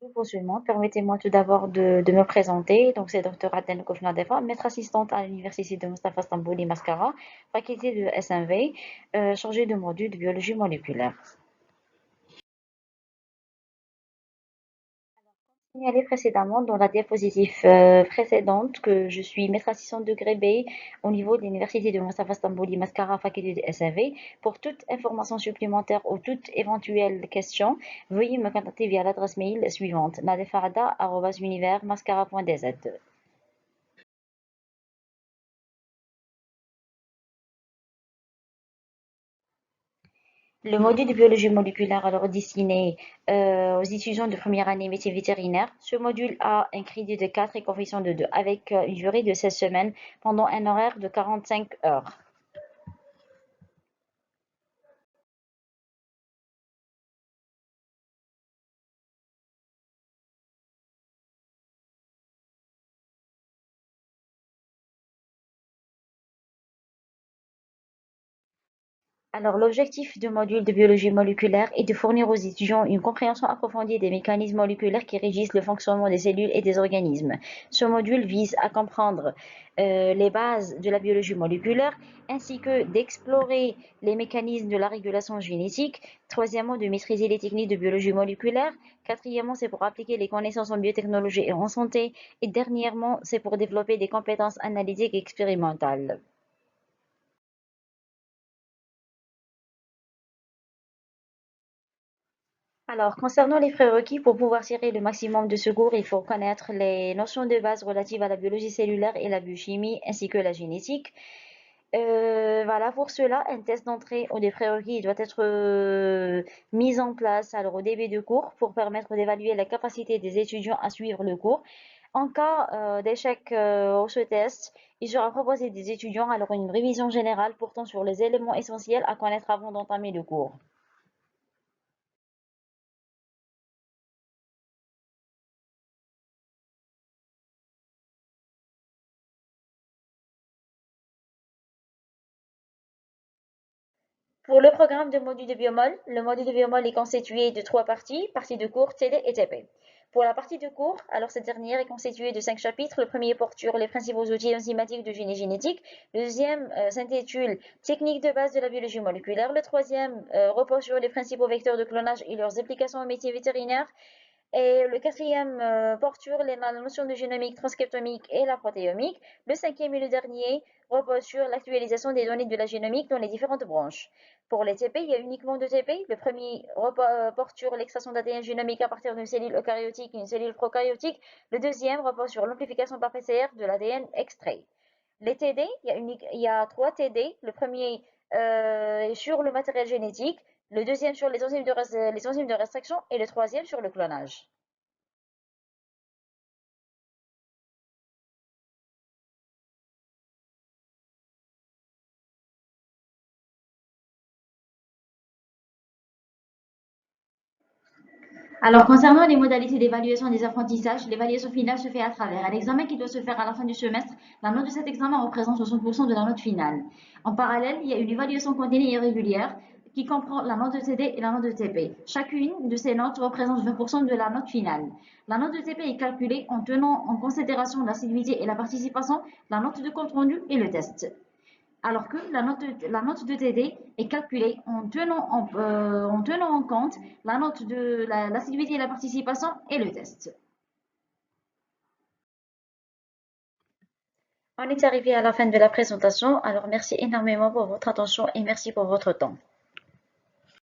Bonjour tout le monde, permettez-moi tout d'abord de me présenter. Donc, c'est Dr. Aden Koufnadeva, maître assistante à l'Université de Mustafa Stambouli Mascara, faculté de SMV, chargée de module de biologie moléculaire. Signalé précédemment dans la diapositive précédente que je suis maître assistante degré B au niveau de l'Université de Mustafa Stambouli Mascara, faculté de SMV. Pour toute information supplémentaire ou toute éventuelle question, veuillez me contacter via l'adresse mail suivante nadefarada@universmascara.dz. Le module de biologie moléculaire alors destiné aux étudiants de première année métier vétérinaire. Ce module a un crédit de 4 et coefficient de 2 avec une durée de 16 semaines pendant un horaire de 45 heures. Alors, l'objectif du module de biologie moléculaire est de fournir aux étudiants une compréhension approfondie des mécanismes moléculaires qui régissent le fonctionnement des cellules et des organismes. Ce module vise à comprendre les bases de la biologie moléculaire ainsi que d'explorer les mécanismes de la régulation génétique. Troisièmement, de maîtriser les techniques de biologie moléculaire. Quatrièmement, c'est pour appliquer les connaissances en biotechnologie et en santé. Et dernièrement, c'est pour développer des compétences analytiques et expérimentales. Alors, concernant les prérequis, pour pouvoir tirer le maximum de secours, il faut connaître les notions de base relatives à la biologie cellulaire et la biochimie, ainsi que la génétique. Voilà, pour cela, un test d'entrée ou des prérequis doit être mis en place alors, au début du cours pour permettre d'évaluer la capacité des étudiants à suivre le cours. En cas d'échec au ce test, il sera proposé des étudiants alors une révision générale portant sur les éléments essentiels à connaître avant d'entamer le cours. Pour le programme de module de biomol, le module de biomol est constitué de trois parties, partie de cours, TD et TP. Pour la partie de cours, alors cette dernière est constituée de 5 chapitres. Le premier porte sur les principaux outils enzymatiques de génie génétique. Le deuxième s'intitule Techniques de base de la biologie moléculaire. Le troisième repose sur les principaux vecteurs de clonage et leurs applications au métier vétérinaire. Et le quatrième porte sur la notion de génomique, transcriptomique et la protéomique. Le cinquième et le dernier repose sur l'actualisation des données de la génomique dans les différentes branches. Pour les TP, il y a uniquement deux TP. Le premier porte sur l'extraction d'ADN génomique à partir d'une cellule eucaryotique et une cellule prokaryotique. Le deuxième repose sur l'amplification par PCR de l'ADN extrait. Les TD, il y a trois TD. Le premier est sur le matériel génétique, le deuxième sur les enzymes de restriction et le troisième sur le clonage. Alors, concernant les modalités d'évaluation des apprentissages, l'évaluation finale se fait à travers un examen qui doit se faire à la fin du semestre. La note de cet examen représente 60% de la note finale. En parallèle, il y a une évaluation continue et régulière qui comprend la note de TD et la note de TP. Chacune de ces notes représente 20% de la note finale. La note de TP est calculée en tenant en considération l'assiduité et la participation, la note de compte rendu et le test. Alors que la note de TD est calculée en tenant en compte la note de l'assiduité et la participation et le test. On est arrivé à la fin de la présentation, alors merci énormément pour votre attention et merci pour votre temps.